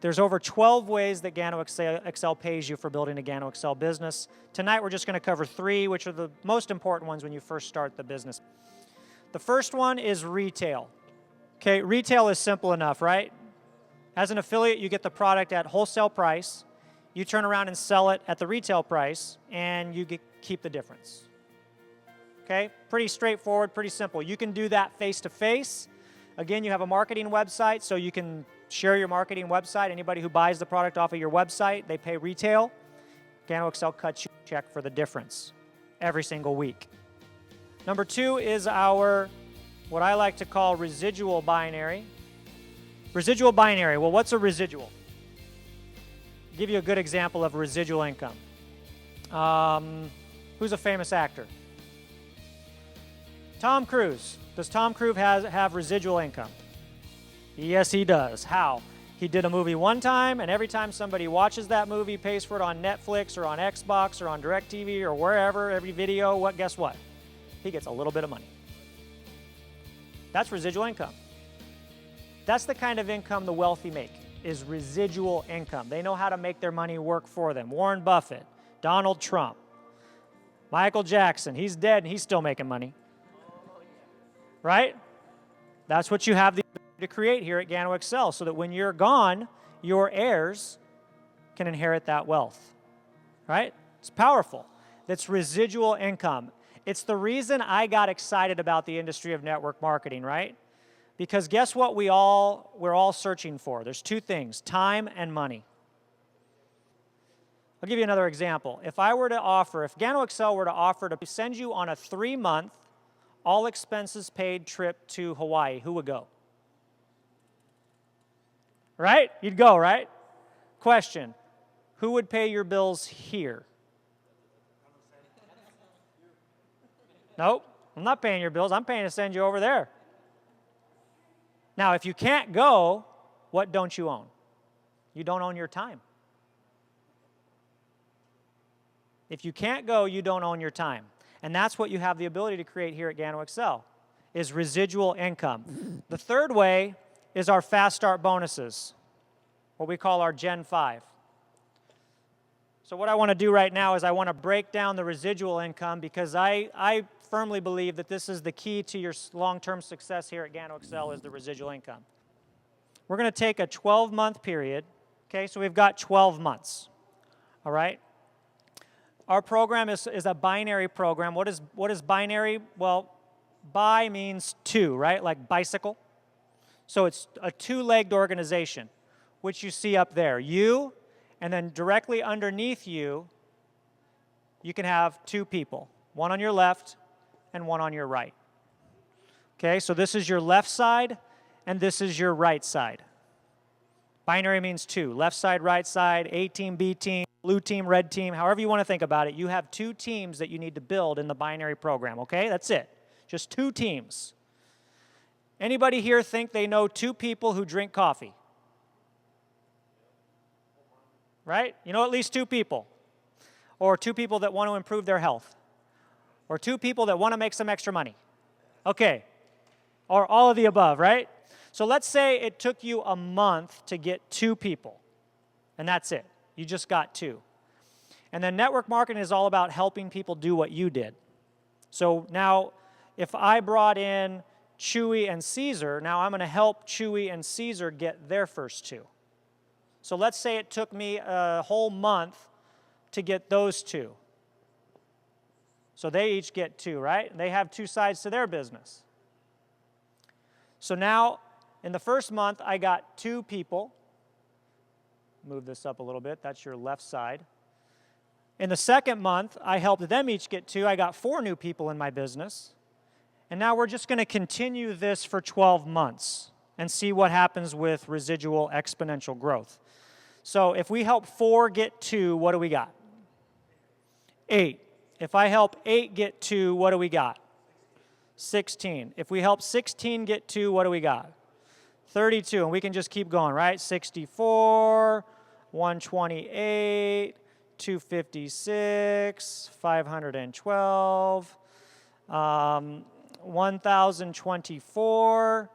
There's over 12 ways that Gano Excel pays you for building a Gano Excel business. Tonight we're just going to cover 3, which are the most important ones when you first start the business. The first one is retail. Okay, retail is simple enough, right? As an affiliate, you get the product at wholesale price. You turn around and sell it at the retail price, and you keep the difference. Okay, pretty straightforward, pretty simple. You can do that face-to-face. Again, you have a marketing website, so you can share your marketing website. Anybody who buys the product off of your website, they pay retail. Gano Excel cuts you a check for the difference every single week. Number 2 is our, what I like to call residual binary. Residual binary, well, what's a residual? I'll give you a good example of residual income. Who's a famous actor? Tom Cruise. Does Tom Cruise have residual income? Yes, he does. How? He did a movie one time, and every time somebody watches that movie, pays for it on Netflix or on Xbox or on DirecTV or wherever, every video, guess what? He gets a little bit of money. That's residual income. That's the kind of income the wealthy make, is residual income. They know how to make their money work for them. Warren Buffett, Donald Trump, Michael Jackson, he's dead and he's still making money. Right? That's what you have the ability to create here at Gano Excel, so that when you're gone, your heirs can inherit that wealth. Right? It's powerful. That's residual income. It's the reason I got excited about the industry of network marketing, right? Because guess what we're all searching for? There's 2 things, time and money. I'll give you another example. If Gano Excel were to offer to send you on a 3-month, all expenses paid trip to Hawaii, who would go? Right? You'd go, right? Question, who would pay your bills here? Nope, I'm not paying your bills. I'm paying to send you over there. Now, if you can't go, what don't you own? You don't own your time. If you can't go, you don't own your time. And that's what you have the ability to create here at Gano Excel, is residual income. The third way is our fast start bonuses, what we call our Gen 5. So what I want to do right now is I want to break down the residual income, because I firmly believe that this is the key to your long-term success here at Gano Excel, is the residual income. We're going to take a 12-month period. Okay, so we've got 12 months. All right? Our program is a binary program. What is binary? Well, bi means 2, right? Like bicycle. So it's a 2-legged organization, which you see up there. You, and then directly underneath you, you can have 2 people. One on your left and one on your right. Okay, so this is your left side, and this is your right side. Binary means 2. Left side, right side, A team, B team, blue team, red team, however you want to think about it. You have 2 teams that you need to build in the binary program, okay? That's it. Just 2 teams. Anybody here think they know 2 people who drink coffee? Right? You know at least 2 people. Or 2 people that want to improve their health. Or 2 people that want to make some extra money. Okay. Or all of the above, right? So let's say it took you a month to get 2 people. And that's it. You just got 2. And then network marketing is all about helping people do what you did. So now, if I brought in Chewy and Caesar, now I'm going to help Chewy and Caesar get their first 2. So let's say it took me a whole month to get those 2. So they each get 2, right? They have 2 sides to their business. So now, in the first month, I got 2 people. Move this up a little bit. That's your left side. In the second month, I helped them each get 2. I got 4 new people in my business. And now we're just going to continue this for 12 months and see what happens with residual exponential growth. So if we help 4 get 2, what do we got? 8. If I help 8 get 2, what do we got? 16. If we help 16 get 2, what do we got? 32. And we can just keep going, right? 64, 128, 256, 512, 1024,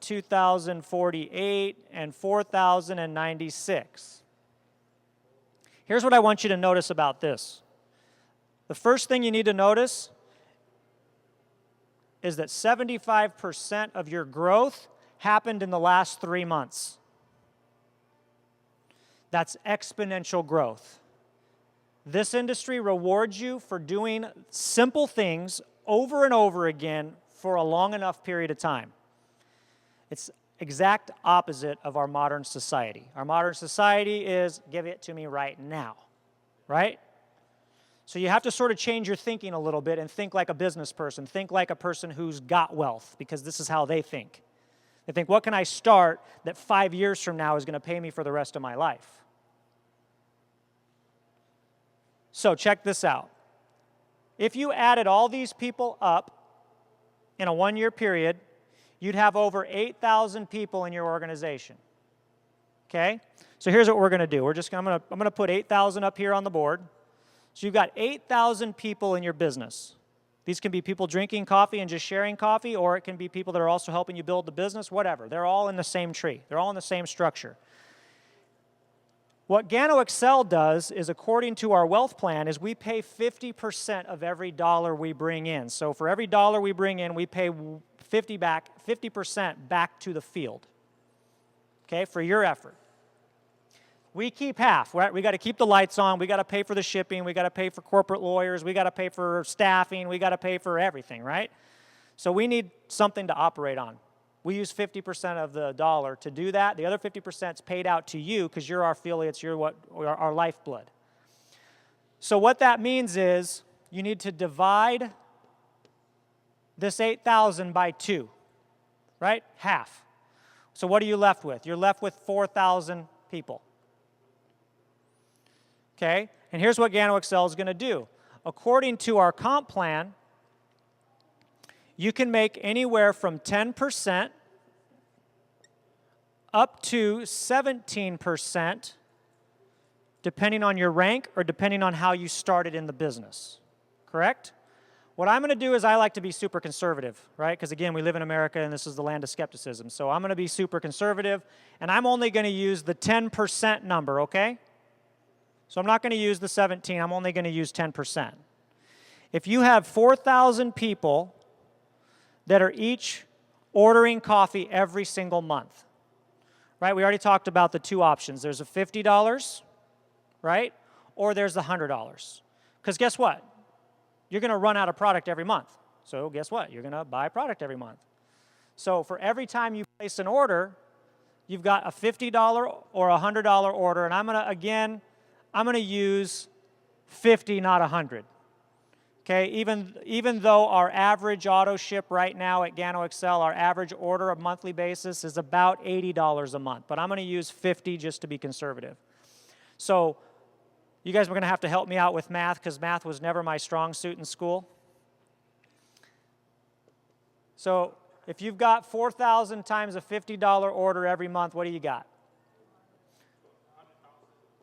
2,048, and 4,096. Here's what I want you to notice about this. The first thing you need to notice is that 75% of your growth happened in the last 3 months. That's exponential growth. This industry rewards you for doing simple things over and over again for a long enough period of time. It's exact opposite of our modern society. Our modern society is, give it to me right now, right? So you have to sort of change your thinking a little bit and think like a business person. Think like a person who's got wealth, because this is how they think. They think, what can I start that 5 years from now is going to pay me for the rest of my life? So check this out. If you added all these people up in a 1-year period, you'd have over 8,000 people in your organization. Okay? So here's what we're going to do. I'm going to put 8,000 up here on the board. So you've got 8,000 people in your business. These can be people drinking coffee and just sharing coffee, or it can be people that are also helping you build the business, whatever. They're all in the same tree. They're all in the same structure. What Gano Excel does is, according to our wealth plan, is we pay 50% of every dollar we bring in. So for every dollar we bring in, we pay 50% back to the field, okay, for your effort. We keep half, right? We got to keep the lights on. We got to pay for the shipping. We got to pay for corporate lawyers. We got to pay for staffing. We got to pay for everything, right? So we need something to operate on. We use 50% of the dollar to do that. The other 50% is paid out to you because you're our affiliates. You're our lifeblood. So what that means is you need to divide this 8,000 by 2, right? Half. So what are you left with? You're left with 4,000 people. Okay? And here's what Gano Excel is going to do. According to our comp plan, you can make anywhere from 10% up to 17%, depending on your rank or depending on how you started in the business. Correct? What I'm going to do is, I like to be super conservative, right? Because again, we live in America and this is the land of skepticism. So I'm going to be super conservative, and I'm only going to use the 10% number, okay? So I'm not going to use the 17, I'm only going to use 10%. If you have 4,000 people that are each ordering coffee every single month, right? We already talked about the two options. There's a $50, right? Or there's the $100. Because guess what? You're going to run out of product every month. So guess what? You're going to buy product every month. So for every time you place an order, you've got a $50 or a $100 order, and I'm going to use 50, not 100. Okay, even though our average auto ship right now at Gano Excel, our average order on a monthly basis is about $80 a month, but I'm going to use 50 just to be conservative. So you guys are going to have to help me out with math, because math was never my strong suit in school. So if you've got 4,000 times a $50 order every month, what do you got?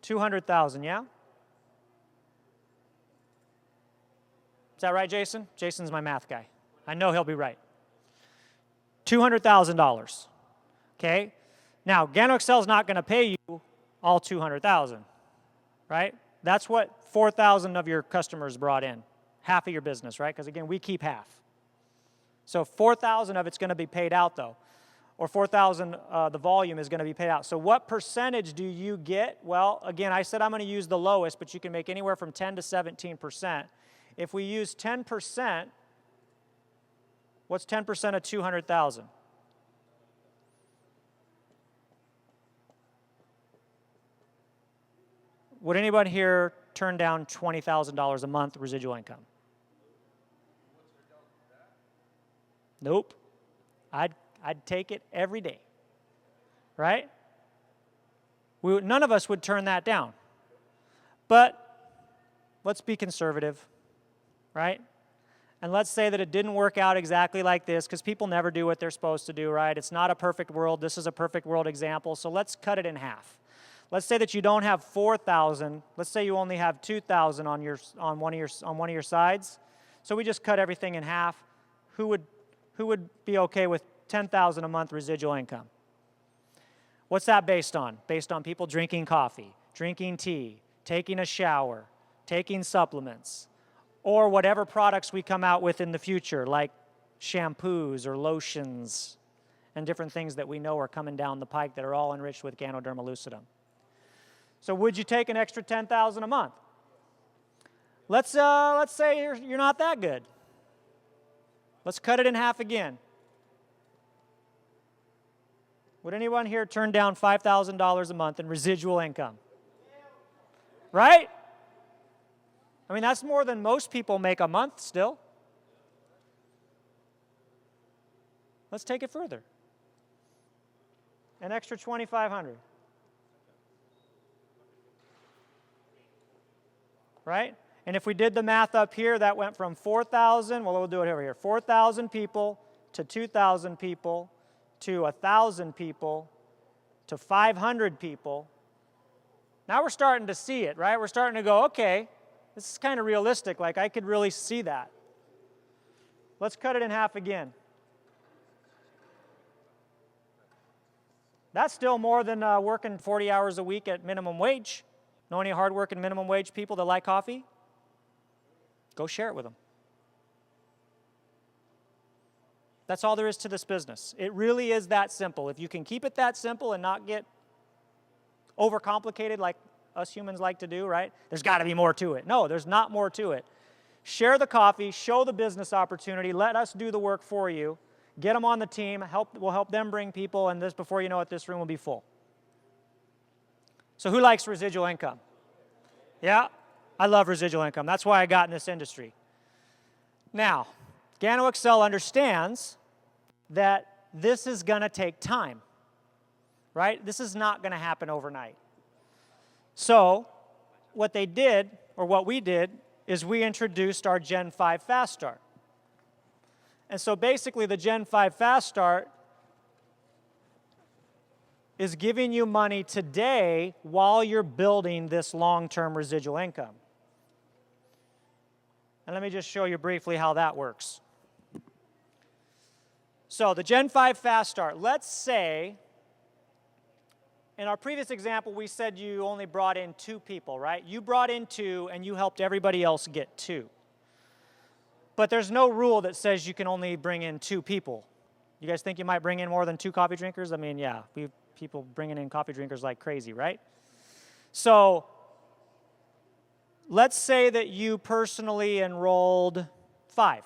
200,000, yeah? Is that right, Jason? Jason's my math guy. I know he'll be right. $200,000, okay? Now, Gano Excel is not going to pay you all 200,000, right? That's what 4,000 of your customers brought in, half of your business, right? Because again, we keep half. So 4,000 of it's going to be paid out, though, or 4,000, the volume is going to be paid out. So what percentage do you get? Well, again, I said I'm going to use the lowest, but you can make anywhere from 10 to 17%. If we use 10%, what's 10% of 200,000? Would anyone here turn down $20,000 a month residual income? Nope. I'd take it every day, right? None of us would turn that down. But let's be conservative, right? And let's say that it didn't work out exactly like this, because people never do what they're supposed to do, right? It's not a perfect world. This is a perfect world example, so let's cut it in half. Let's say that you don't have 4,000. Let's say you only have 2,000 on one of your sides. So we just cut everything in half. Who would be okay with $10,000 a month residual income. What's that based on? Based on people drinking coffee, drinking tea, taking a shower, taking supplements, or whatever products we come out with in the future, like shampoos or lotions and different things that we know are coming down the pike that are all enriched with Ganoderma lucidum. So would you take an extra $10,000 a month? Let's say you're not that good. Let's cut it in half again. Would anyone here turn down $5,000 a month in residual income? Right? I mean, that's more than most people make a month still. Let's take it further. An extra $2,500. Right? And if we did the math up here, that went from 4,000, well, we'll do it over here, 4,000 people to 2,000 people to 1,000 people to 500 people. Now we're starting to see it, right? We're starting to go, okay, this is kind of realistic. Like, I could really see that. Let's cut it in half again. That's still more than working 40 hours a week at minimum wage. Know any hard-working minimum wage people that like coffee? Go share it with them. That's all there is to this business. It really is that simple. If you can keep it that simple and not get overcomplicated like us humans like to do, right? There's got to be more to it. No, there's not more to it. Share the coffee, show the business opportunity, let us do the work for you, get them on the team, we'll help them bring people, and this, before you know it, this room will be full. So who likes residual income? Yeah, I love residual income. That's why I got in this industry. Now, Gano Excel understands that this is going to take time, right? This is not going to happen overnight. So what they did, or what we did, is we introduced our Gen 5 Fast Start. And so basically the Gen 5 Fast Start is giving you money today while you're building this long-term residual income. And let me just show you briefly how that works. So the Gen 5 Fast Start, let's say, in our previous example, we said you only brought in 2 people, right? You brought in 2 and you helped everybody else get 2. But there's no rule that says you can only bring in 2 people. You guys think you might bring in more than 2 coffee drinkers? I mean, yeah, we have people bringing in coffee drinkers like crazy, right? So let's say that you personally enrolled 5.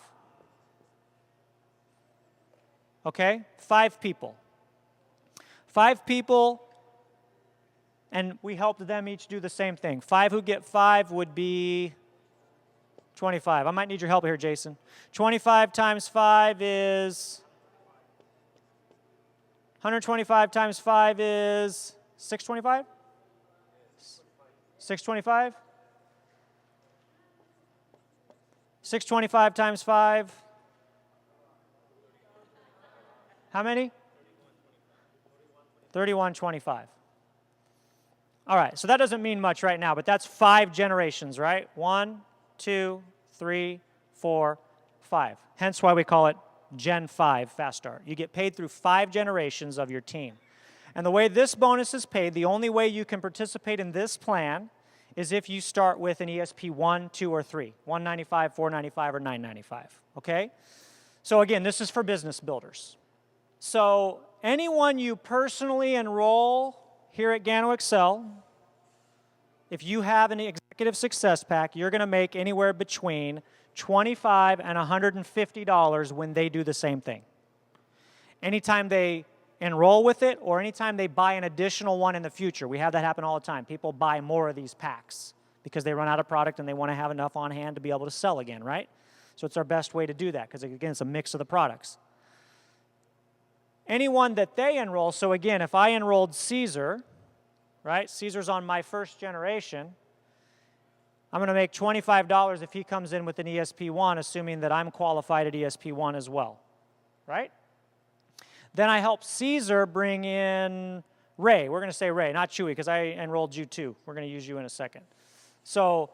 Okay? 5 people. 5 people, and we helped them each do the same thing. 5 who get 5 would be 25. I might need your help here, Jason. 25 times 5 is 125 times 5 is 625? 625? 625 times 5? How many? 3125. All right, so that doesn't mean much right now, but that's 5 generations, right? 1, 2, 3, 4, 5. Hence why we call it Gen 5 Fast Start. You get paid through 5 generations of your team. And the way this bonus is paid, the only way you can participate in this plan is if you start with an ESP 1, 2, or 3, 195, 495, or 995, okay? So again, this is for business builders. So anyone you personally enroll here at Gano Excel, if you have an executive success pack, you're going to make anywhere between $25 and $150 when they do the same thing. Anytime they enroll with it or anytime they buy an additional one in the future. We have that happen all the time. People buy more of these packs because they run out of product and they want to have enough on hand to be able to sell again, right? So it's our best way to do that because, again, it's a mix of the products. Anyone that they enroll, so again, if I enrolled Caesar, right? Caesar's on my first generation. I'm going to make $25 if he comes in with an ESP1, assuming that I'm qualified at ESP1 as well, right? Then I help Caesar bring in Ray. We're going to say Ray, not Chewy, because I enrolled you too. We're going to use you in a second. So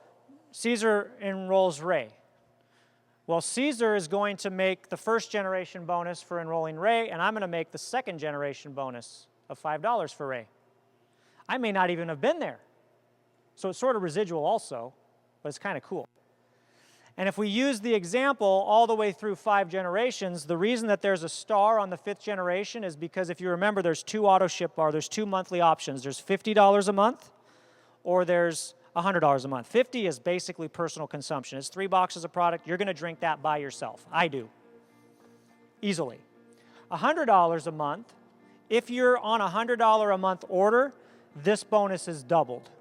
Caesar enrolls Ray. Well, Caesar is going to make the first generation bonus for enrolling Ray, and I'm going to make the second generation bonus of $5 for Ray. I may not even have been there. So it's sort of residual also, but it's kind of cool. And if we use the example all the way through 5 generations, the reason that there's a star on the 5th generation is because if you remember, there's 2 auto ship or there's 2 monthly options. There's $50 a month or there's $100 a month. 50 is basically personal consumption. It's 3 boxes of product. You're going to drink that by yourself. I do. Easily. $100 a month, if you're on a $100 a month order, this bonus is doubled.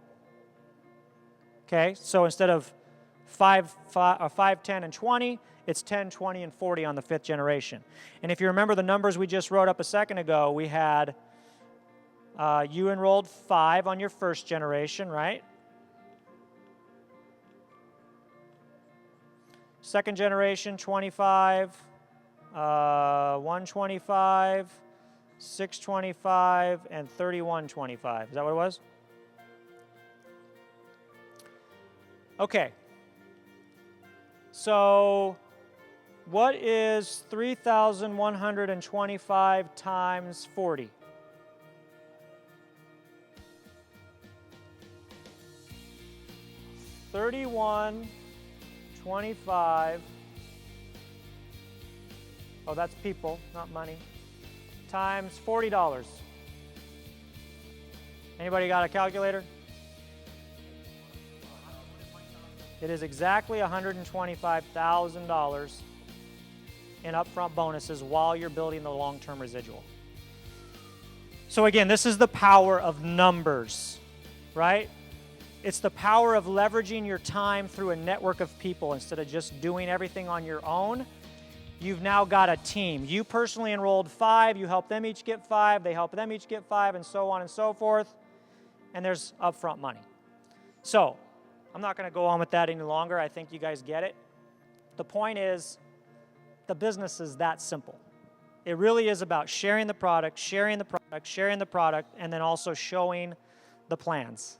Okay, so instead of 5, 10, and 20, it's 10, 20, and 40 on the 5th generation. And if you remember the numbers we just wrote up a second ago, we had you enrolled 5 on your 1st generation, right? 2nd generation, 25, 125, 625, and 3125. Is that what it was? Okay. So what is 3,125 times 40? $31.25. Oh, that's people, not money. Times $40. Anybody got a calculator? It is exactly $125,000 in upfront bonuses while you're building the long-term residual. So again, this is the power of numbers, right? It's the power of leveraging your time through a network of people instead of just doing everything on your own. You've now got a team. You personally enrolled 5, you help them each get 5, they help them each get 5, and so on and so forth, and there's upfront money. So, I'm not going to go on with that any longer. I think you guys get it. The point is, the business is that simple. It really is about sharing the product, sharing the product, sharing the product, and then also showing the plans.